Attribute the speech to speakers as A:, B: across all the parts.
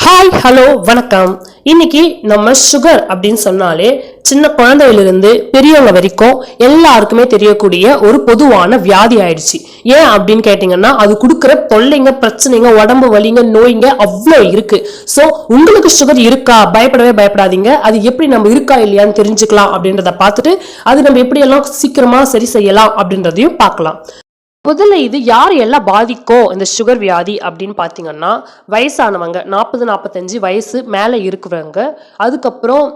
A: Hi hello வணக்கம். இன்னைக்கு நம்ம சுகர் அப்படின்னு சொன்னாலே சின்ன குழந்தையிலிருந்து பெரியவங்க வரைக்கும் எல்லாருக்குமே தெரியக்கூடிய ஒரு பொதுவான வியாதி ஆயிடுச்சு. ஏன் அப்படின்னு கேட்டீங்கன்னா அது கொடுக்குற தொல்லைங்க, பிரச்சனைங்க, உடம்பு வலிங்க, நோய்ங்க அவ்வளோ இருக்கு. ஸோ உங்களுக்கு சுகர் இருக்கா, பயப்படவே பயப்படாதீங்க. அது எப்படி நம்ம இருக்கா இல்லையான்னு தெரிஞ்சுக்கலாம் அப்படின்றத பார்த்துட்டு அது நம்ம எப்படியெல்லாம் சீக்கிரமா சரி செய்யலாம் அப்படின்றதையும் பார்க்கலாம். முதல்ல இது யார் எல்லாம் பாதிக்கும் இந்த சுகர் வியாதி அப்படின்னு பார்த்தீங்கன்னா, வயசானவங்க 40-45 வயசு மேலே இருக்கிறவங்க, அதுக்கப்புறம்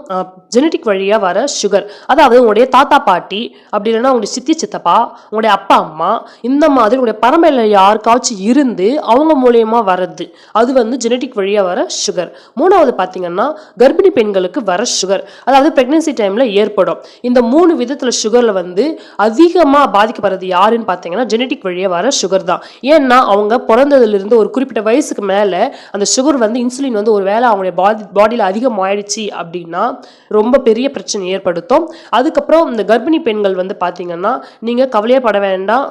A: ஜெனட்டிக் வழியாக வர சுகர், அதாவது உங்களுடைய தாத்தா பாட்டி, அப்படி இல்லைன்னா உங்களுடைய சித்தி சித்தப்பா, உங்களுடைய அப்பா அம்மா, இந்த மாதிரி உங்களுடைய பரம்பரையில் யாருக்காச்சும் இருந்து அவங்க மூலியமாக வர்றது, அது வந்து ஜெனட்டிக் வழியாக வர சுகர். மூணாவது பார்த்தீங்கன்னா கர்ப்பிணி பெண்களுக்கு வர சுகர், அதாவது பிரெக்னன்சி டைமில் ஏற்படும். இந்த 3 விதத்தில் சுகரில் வந்து அதிகமாக பாதிக்கப்படுறது யாருன்னு பார்த்தீங்கன்னா ஜெனட்டிக் வழியா வர சுகர் தான். ஏன்னா அவங்க பிறந்ததுல இருந்து ஒரு குறிப்பிட்ட வயசுக்கு மேல அந்த சுகர் வந்து இன்சுலின் வந்து ஒரு வேளை அவங்களுடைய பாடியில அதிகமாயிடுச்சு அப்படின்னா ரொம்ப பெரிய பிரச்சனை ஏற்படுத்தும். அதுக்கப்புறம் இந்த கர்ப்பிணி பெண்கள் வந்து பாத்தீங்கன்னா நீங்க கவலையே பட வேண்டாம்.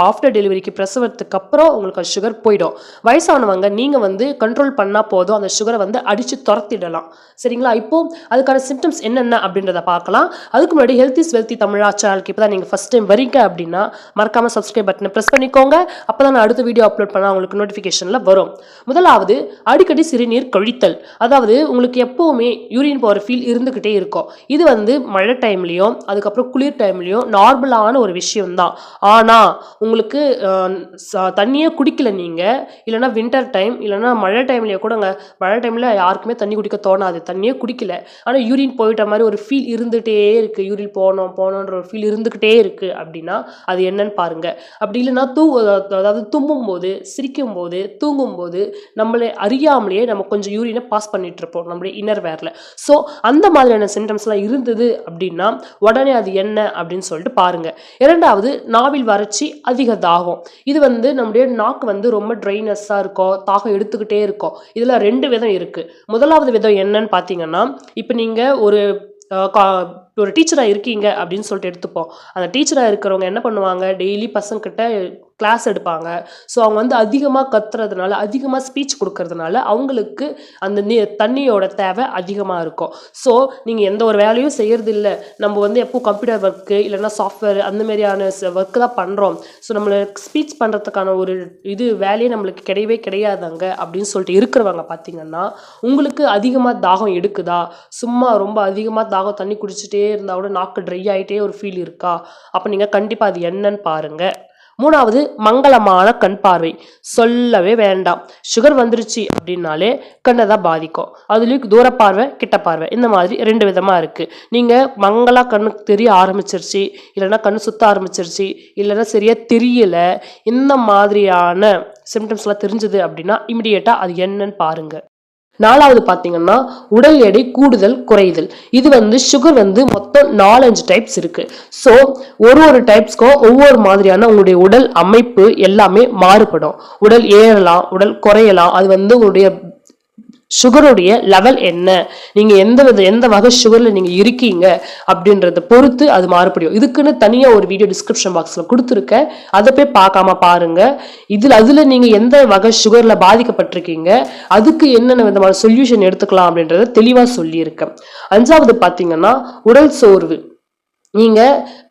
A: ஆஃப்டர் டெலிவரிக்கு பிரசவத்துக்கு அப்புறம் உங்களுக்கு சுகர் போயிடும். வயசானவங்க நீங்க வந்து கண்ட்ரோல் பண்ணா போதும், அந்த சுகரை வந்து அடிச்சு துரத்திடலாம். சரிங்களா? இப்போ அதுக்கான சிம்டம்ஸ் என்னென்ன அப்படின்றத பார்க்கலாம். அதுக்கு முன்னாடி ஹெல்த் இஸ் வெல்த்தி தமிழா சேனலுக்கு இப்பதான் நீங்க ஃபர்ஸ்ட் டைம் வரீங்க அப்படின்னா மறக்காம சப்ஸ்கிரைப் பட்டனை பிரஸ் பண்ணிக்கோங்க. அப்பதான் நான் அடுத்த வீடியோ அப்லோட் பண்ணா உங்களுக்கு நோட்டிபிகேஷன்ல வரும். முதலாவது அடிக்கடி சிறுநீர் கழித்தல், அதாவது உங்களுக்கு எப்பவுமே யூரின் போற ஃபீல் இருந்துகிட்டே இருக்கும். இது வந்து மழை டைம்லயும் அதுக்கப்புறம் குளிர் டைம்லயும் நார்மலான ஒரு விஷயம் தான். ஆனா உங்களுக்கு தண்ணியே குடிக்கல நீங்க, இல்லைன்னா வின்டர் டைம் இல்லைன்னா மழை டைம்லயே கூடங்க, மழை டைம்ல யாருக்குமே தண்ணி குடிக்க தோணாது, தண்ணியே குடிக்கல, ஆனா யூரின் போயிட்ட மாதிரி ஒரு ஃபீல் இருந்துகிட்டே இருக்கு, யூரின் போனோன்ற ஒரு ஃபீல் இருந்துகிட்டே இருக்கு அப்படின்னா அது என்னன்னு பாருங்க. அப்படி இல்லைன்னா அதாவது தும்மும் போது, சிரிக்கும் போது, தூங்கும் போது நம்மளை அறியாமலேயே நம்ம கொஞ்சம் யூரினை பாஸ் பண்ணிட்டு இருப்போம் நம்மளுடைய இன்னர் வேர்ல. ஸோ அந்த மாதிரியான சிம்டம்ஸ்லாம் இருந்தது அப்படின்னா உடனே அது என்ன அப்படின்னு சொல்லிட்டு பாருங்க. இரண்டாவது நாவில் வறட்சி, அதிக தாகம். இது வந்து நம்முடைய நாக்கு வந்து ரொம்ப ட்ரைனஸா இருக்கும், தாகம் எடுத்துக்கிட்டே இருக்கும். இதுல 2 விதம் இருக்கு. முதலாவது விதம் என்னன்னு பாத்தீங்கன்னா, இப்ப நீங்க ஒரு டீச்சராக இருக்கீங்க அப்படின்னு சொல்லிட்டு எடுத்துப்போம். அந்த டீச்சராக இருக்கிறவங்க என்ன பண்ணுவாங்க, டெய்லி பசங்கிட்ட கிளாஸ் எடுப்பாங்க. ஸோ அவங்க வந்து அதிகமாக கத்துறதுனால, அதிகமாக ஸ்பீச் கொடுக்கறதுனால அவங்களுக்கு அந்த தண்ணியோட தேவை அதிகமாக இருக்கும். ஸோ நீங்கள் எந்த ஒரு வேலையும் செய்யறது இல்லை, நம்ம வந்து எப்போ கம்ப்யூட்டர் ஒர்க்கு இல்லைன்னா சாஃப்ட்வேர் அந்த மாதிரியான ஒர்க்கு தான் பண்ணுறோம். ஸோ நம்மளை ஸ்பீச் பண்ணுறதுக்கான ஒரு வேலையே நம்மளுக்கு கிடையவே கிடையாதாங்க அப்படின்னு சொல்லிட்டு இருக்கிறவங்க பார்த்தீங்கன்னா, உங்களுக்கு அதிகமாக தாகம் எடுக்குதா, சும்மா ரொம்ப அதிகமாக தாகம் தண்ணி குடிச்சிட்டே இருந்தா கூட நாக்கு ட்ரை ஆகிட்டே ஒரு ஃபீல் இருக்கா, அப்போ நீங்கள் கண்டிப்பாக அது என்னன்னு பாருங்க. மூணாவது மங்களமான கண் பார்வை, சொல்லவே வேண்டாம். சுகர் வந்துருச்சு அப்படின்னாலே கண்ணை தான் பாதிக்கும். அதுலேயும் தூர பார்வை, கிட்ட பார்வை, இந்த மாதிரி 2 விதமா இருக்கு. நீங்க மங்களா கண்ணுக்கு தெரிய ஆரம்பிச்சிருச்சு, இல்லைன்னா கண்ணு சுத்த ஆரம்பிச்சிருச்சு, இல்லைன்னா சரியா தெரியல, இந்த மாதிரியான சிம்டம்ஸ் எல்லாம் தெரிஞ்சது அப்படின்னா இமிடியேட்டா அது என்னன்னு பாருங்க. நாலாவது பாத்தீங்கன்னா உடல் எடை கூடுதல் குறைதல். இது வந்து சுகர் வந்து மொத்தம் 4-5 டைப்ஸ் இருக்கு. ஸோ ஒரு டைப்ஸ்க்கும் ஒவ்வொரு மாதிரியான உங்களுடைய உடல் அமைப்பு எல்லாமே மாறுபடும். உடல் ஏறலாம், உடல் குறையலாம். அது வந்து உங்களுடைய சுகருடைய லெவல் என்ன, நீங்க எந்த வகை சுகர்ல நீங்க இருக்கீங்க அப்படின்றத பொறுத்து அது மாறுபடும். இதுக்குன்னு தனியா ஒரு வீடியோ டிஸ்கிரிப்ஷன் பாக்ஸ்ல கொடுத்துருக்கேன், அதை போய் பார்க்காம பாருங்க. அதுல நீங்க எந்த வகை சுகர்ல பாதிக்கப்பட்டிருக்கீங்க, அதுக்கு என்னென்ன விதமான சொல்யூஷன் எடுத்துக்கலாம் அப்படின்றத தெளிவா சொல்லியிருக்கேன். 5வது பாத்தீங்கன்னா உடல் சோர்வு. நீங்க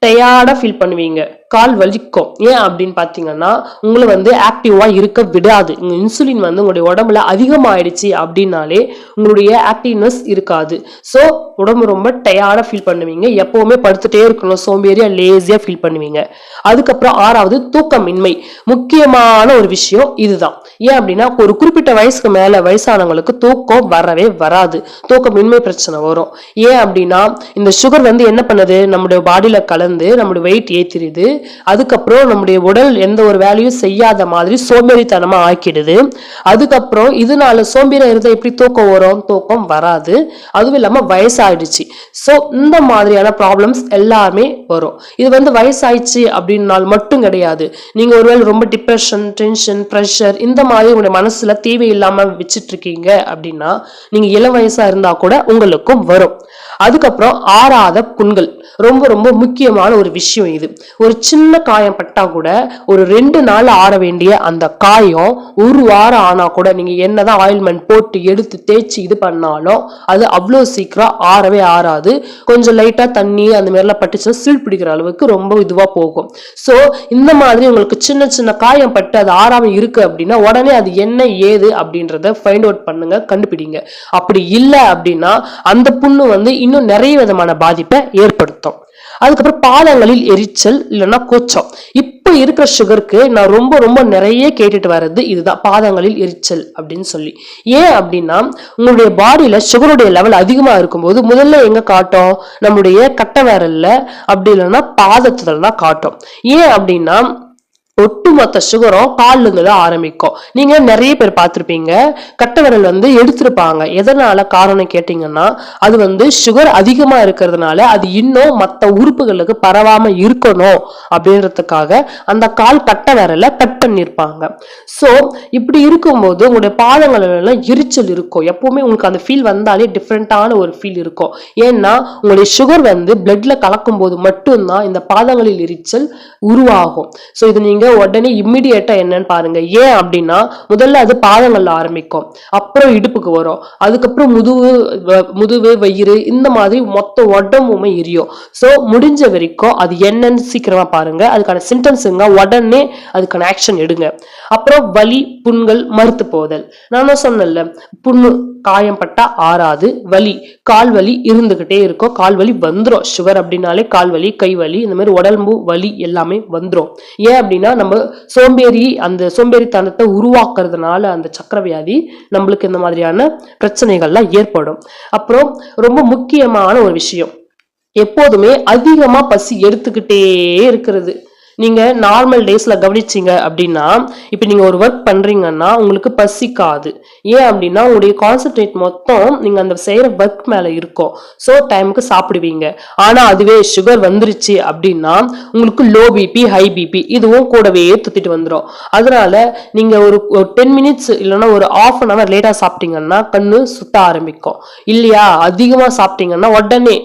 A: டயர்டா ஃபீல் பண்ணுவீங்க, கால் வலிக்கும். ஏன் அப்படின்னு பாத்தீங்கன்னா உங்களை வந்து ஆக்டிவா இருக்க விடாது. இன்சுலின் வந்து உங்களுடைய உடம்புல அதிகமாயிடுச்சு அப்படின்னாலே உங்களுடைய ஆக்டிவ்னஸ் இருக்காது. ஸோ உடம்பு ரொம்ப டயர்டா ஃபீல் பண்ணுவீங்க, எப்பவுமே படுத்துட்டே இருக்கணும், சோம்பேறியா லேசியா ஃபீல் பண்ணுவீங்க. அதுக்கப்புறம் 6வது தூக்கமின்மை. முக்கியமான ஒரு விஷயம் இதுதான். ஏன் அப்படின்னா ஒரு குறிப்பிட்ட வயசுக்கு மேல வயசானவங்களுக்கு தூக்கம் வரவே வராது, தூக்கமின்மை பிரச்சனை வரும். ஏன் அப்படின்னா இந்த சுகர் வந்து என்ன பண்ணுது, நம்முடைய பாடியில கலந்து நம்முடைய வெயிட் ஏத்திடுது. அதுக்கப்புறம் நம்முடைய உடல் எந்த ஒரு வேலையும் செய்யாத மாதிரி சோம்பேறித்தனமா ஆக்கிடுது. அதுக்கப்புறம் இதனால சோம்பேறியா இருந்தா எப்படி தூக்கம் வரும், தூக்கம் வராது. அதுவும் இல்லாம வயசாயிடுச்சு. ஸோ இந்த மாதிரியான ப்ராப்ளம்ஸ் எல்லாமே வரும். இது வந்து வயசாயிடுச்சு அப்படின்னால் மட்டும் கிடையாது. நீங்க ஒருவேளை ரொம்ப டிப்ரெஷன், டென்ஷன், ப்ரெஷர் இந்த மாதிரி உங்களுடைய மனசுல தேவையில்லாம வச்சுட்டு இருக்கீங்க அப்படின்னா நீங்க இளம் வயசா இருந்தா கூட உங்களுக்கும் வரும். அதுக்கப்புறம் ஆறாத புண்கள், ரொம்ப ரொம்ப முக்கியமான ஒரு விஷயம். இது ஒரு சின்ன காயம் பட்டா கூட ஒரு 2 நாள் ஆற வேண்டிய அந்த காயம் 1 வாரம் ஆனா கூட நீங்க என்னதான் ஆயில்மெண்ட் போட்டு எடுத்து தேய்ச்சி இது பண்ணாலும் அது அவ்வளவு சீக்கிரம் ஆறவே ஆறாது. கொஞ்சம் லைட்டா தண்ணி அந்த மாதிரிலாம் பட்டுச்சுன்னா சீல் பிடிக்கிற அளவுக்கு ரொம்ப இதுவா போகும். சோ இந்த மாதிரி உங்களுக்கு சின்ன சின்ன காயம் பட்டு அது ஆறாம இருக்கு அப்படின்னா உடனே அது என்ன ஏது அப்படின்றத ஃபைண்ட் அவுட் பண்ணுங்க, கண்டுபிடிங்க. அப்படி இல்லை அப்படின்னா அந்த புண்ணு இன்னும் நிறைய விதமான பாதிப்பை ஏற்படுத்தும். அதுக்கப்புறம் பாதங்களில் எரிச்சல் இல்லைன்னா கூச்சம். இப்ப இருக்கிற சுகருக்கு நான் ரொம்ப ரொம்ப நிறைய கேட்டுட்டு வர்றது இதுதான், பாதங்களில் எரிச்சல் அப்படின்னு சொல்லி. ஏன் அப்படின்னா உங்களுடைய பாடியில சுகருடைய லெவல் அதிகமா இருக்கும்போது முதல்ல எங்க காட்டும், நம்முடைய கட்டை விரல்ல அப்படி இல்லைன்னா பாதத்துல தான் காட்டும். ஏன் அப்படின்னா ஒட்டுமொத்த சுகரும் கால்ல இருந்து தான் ஆரம்பிக்கும். நீங்க நிறைய பேர் பார்த்திருப்பீங்க, கட்டை விரல் எடுத்திருப்பாங்க. எதனால காரணம் கேட்டீங்கன்னா அது சுகர் அதிகமா இருக்கிறதுனால அது இன்னும் மற்ற உறுப்புகளுக்கு பரவாம இருக்கணும் அப்படின்றதுக்காக அந்த கால் கட்டை விரல கட் பண்ணிருப்பாங்க. சோ இப்படி இருக்கும்போது உங்களுடைய பாதங்கள் எல்லாம் எரிச்சல் இருக்கும். எப்பவுமே உங்களுக்கு அந்த ஃபீல் வந்தாலே டிஃப்ரெண்டான ஒரு ஃபீல் இருக்கும். ஏன்னா உங்களுடைய சுகர் பிளட்ல கலக்கும் போது மட்டும்தான் இந்த பாதங்களில் எரிச்சல் உருவாகும். சோ இது நீங்க உடனே இம்மிடியேட்டா என்னன்னு பாருங்க. ஏன் அப்படின்னா முதல்ல அது பாதங்கள்ல ஆரம்பிக்கும், அப்புறம் இடுப்புக்கு வரும், அதுக்கப்புறம் முதுகு வயிறு இந்த மாதிரி மொத்த உடம்புமே எரியும். சோ முடிஞ்ச வரைக்கும் அது என்னன்னு சீக்கிரமா பாருங்க. அதுக்கான சிம்டம்ஸ்ங்க உடனே அதுக்கான ஆக்ஷன் எடுங்க. அப்புறம் வலி, புண்கள், மறுத்து போதல். நான் சொன்னேன்ல, புண்ணு காயம் பட்டா ஆறாது, வலி, கால் வலி இருந்துகிட்டே இருக்கும். கால் வலி வந்துரும். சுகர் அப்படின்னாலே கால் வலி, கை வலி, இந்த மாதிரி உடம்பு வலி எல்லாமே வந்துரும். ஏன் அப்படின்னா நம்ம அந்த சோம்பேறித்தனத்தை உருவாக்குறதுனால அந்த சக்கரவியாதி நம்மளுக்கு இந்த மாதிரியான பிரச்சனைகள்லாம் ஏற்படும். அப்புறம் ரொம்ப முக்கியமான ஒரு விஷயம், எப்போதுமே அதிகமா பசி எடுத்துக்கிட்டே இருக்கிறது. நீங்க நார்மல் டேஸ்ல கவனிச்சீங்க அப்படின்னா, இப்ப நீங்க ஒரு ஒர்க் பண்றீங்கன்னா உங்களுக்கு பசிக்காது. ஏன் அப்படின்னா உங்களுடைய கான்சென்ட்ரேட் மொத்தம் நீங்க அந்த செய்யற ஒர்க் மேல இருக்கும். சோ டைமுக்கு சாப்பிடுவீங்க. ஆனா அதுவே சுகர் வந்துருச்சு அப்படின்னா உங்களுக்கு லோ பிபி, ஹை பிபி இதுவும் கூடவே துத்திட்டு வந்துடும். அதனால நீங்க ஒரு 10 மினிட்ஸ் இல்லைன்னா ஒரு ½ an hour லேட்டா சாப்பிட்டீங்கன்னா கண்ணு சுத்த ஆரம்பிக்கும். இல்லையா, அதிகமா சாப்பிட்டீங்கன்னா உடனே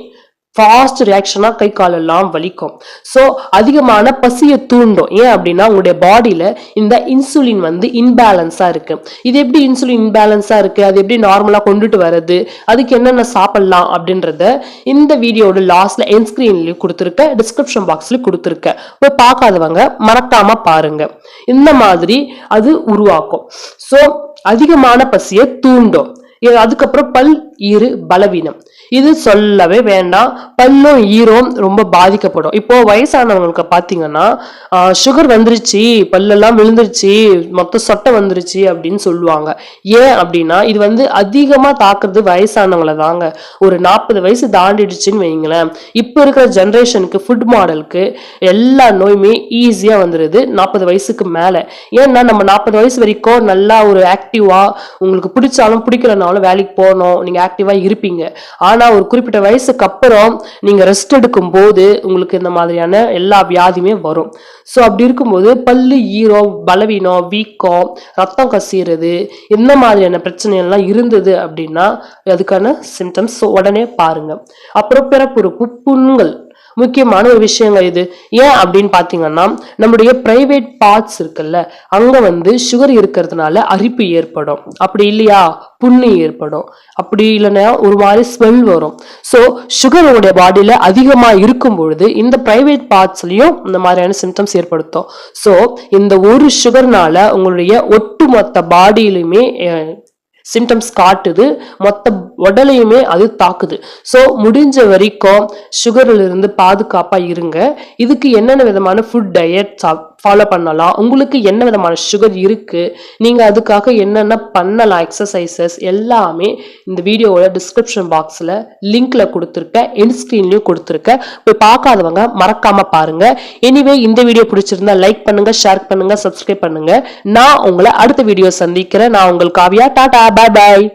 A: ஃபாஸ்ட் ரியாக்ஷனா கை கால் எல்லாம் வலிக்கும். சோ அதிகமான பசியை தூண்டும். ஏன் அப்படின்னா உங்களுடைய பாடியில இந்த இன்சுலின் இன்பேலன்ஸா இருக்கு. இது எப்படி இன்சுலின் இன்பேலன்ஸா இருக்கு, அது எப்படி நார்மலா கொண்டுட்டு வர்றது, அதுக்கு என்னென்ன சாப்பிடலாம் அப்படின்றத இந்த வீடியோட லாஸ்ட்ல என் ஸ்கிரீன்லயும் கொடுத்துருக்க, டிஸ்கிரிப்ஷன் பாக்ஸ்லயும் கொடுத்துருக்க, போய் பார்க்காதவங்க மறக்காம பாருங்க. இந்த மாதிரி அது உருவாக்கும். சோ அதிகமான பசியை தூண்டும். அதுக்கப்புறம் பல், ஈறு பலவீனம். இது சொல்லவே வேண்டாம், பல்லும் ஈரும் ரொம்ப பாதிக்கப்படும். இப்போ வயசானவங்களுக்கு பாத்தீங்கன்னா சுகர் வந்துருச்சு, பல்லெல்லாம் விழுந்துருச்சு, மொத்த சொட்டை வந்துருச்சு அப்படின்னு சொல்லுவாங்க. ஏன் அப்படின்னா இது அதிகமா தாக்குறது வயசானவங்களை தாங்க. ஒரு 40 வயசு தாண்டிடுச்சுன்னு வைங்களேன், இப்ப இருக்கிற ஜெனரேஷனுக்கு ஃபுட் மாடலுக்கு எல்லா நோயுமே ஈஸியா வந்துருது 40 வயசுக்கு மேல. ஏன்னா நம்ம 40 வயசு வரைக்கும் நல்லா ஒரு ஆக்டிவா, உங்களுக்கு பிடிச்சாலும் பிடிக்கலனாலும் வேலைக்கு போகணும், நீங்க ஆக்டிவா இருப்பீங்க. ஆனா ஒரு குறிப்பிட்ட வயசுக்கு அப்புறம் நீங்க ரெஸ்ட் எடுக்கும் போது உங்களுக்கு இந்த மாதிரியான எல்லா வியாதியுமே வரும். சோ அப்படி இருக்கும்போது பல்லு ஈரம், பலவீனம், வீக்கம், ரத்தம் கசிறது இந்த மாதிரியான பிரச்சனை எல்லாம் இருந்தது அப்படின்னா அதுக்கான சிம்டம்ஸ் உடனே பாருங்க. அப்புறம் பிறப்புறுப்பு புண்கள் முக்கியமான ஒரு விஷயங்க இது. ஏன் அப்படின்னு பாத்தீங்கன்னா நம்முடைய பிரைவேட் பார்ட்ஸ் இருக்குல்ல, அங்க சுகர் இருக்கிறதுனால அரிப்பு ஏற்படும். அப்படி இல்லையா புண்ணு ஏற்படும். அப்படி இல்லைன்னா ஒரு மாதிரி ஸ்மெல் வரும். சோ சுகர் உங்களுடைய பாடியில அதிகமா இருக்கும் பொழுது இந்த பிரைவேட் பார்ட்ஸ்லயும் இந்த மாதிரியான சிம்டம்ஸ் ஏற்படுத்தும். சோ இந்த ஒரு சுகர்னால உங்களுடைய ஒட்டுமொத்த பாடியிலுமே சிம்டம்ஸ் காட்டுது, மொத்த உடலையுமே அது தாக்குது. சோ முடிஞ்ச வரைக்கும் சுகர்ல இருந்து பாதுகாப்பா இருங்க. இதுக்கு என்னென்ன விதமான ஃபுட் டயட் ஃபாலோ பண்ணலாம், உங்களுக்கு என்ன விதமான சுகர் இருக்கு, நீங்க அதுக்காக என்னென்ன பண்ணலாம், எக்ஸசைசஸ் எல்லாமே இந்த வீடியோவோட டிஸ்கிரிப்ஷன் பாக்ஸ்ல லிங்க்ல கொடுத்துருக்கேன், எண்ட் ஸ்கிரீன்லயும் கொடுத்துருக்கேன். போய் பார்க்காதவங்க மறக்காம பாருங்க. எனிவே இந்த வீடியோ பிடிச்சிருந்தா லைக் பண்ணுங்க, ஷேர் பண்ணுங்க, சப்ஸ்கிரைப் பண்ணுங்க. நான் உங்களை அடுத்த வீடியோ சந்திக்கிறேன். நான் உங்கள் காவியா. டாடா, பாய் பாய்.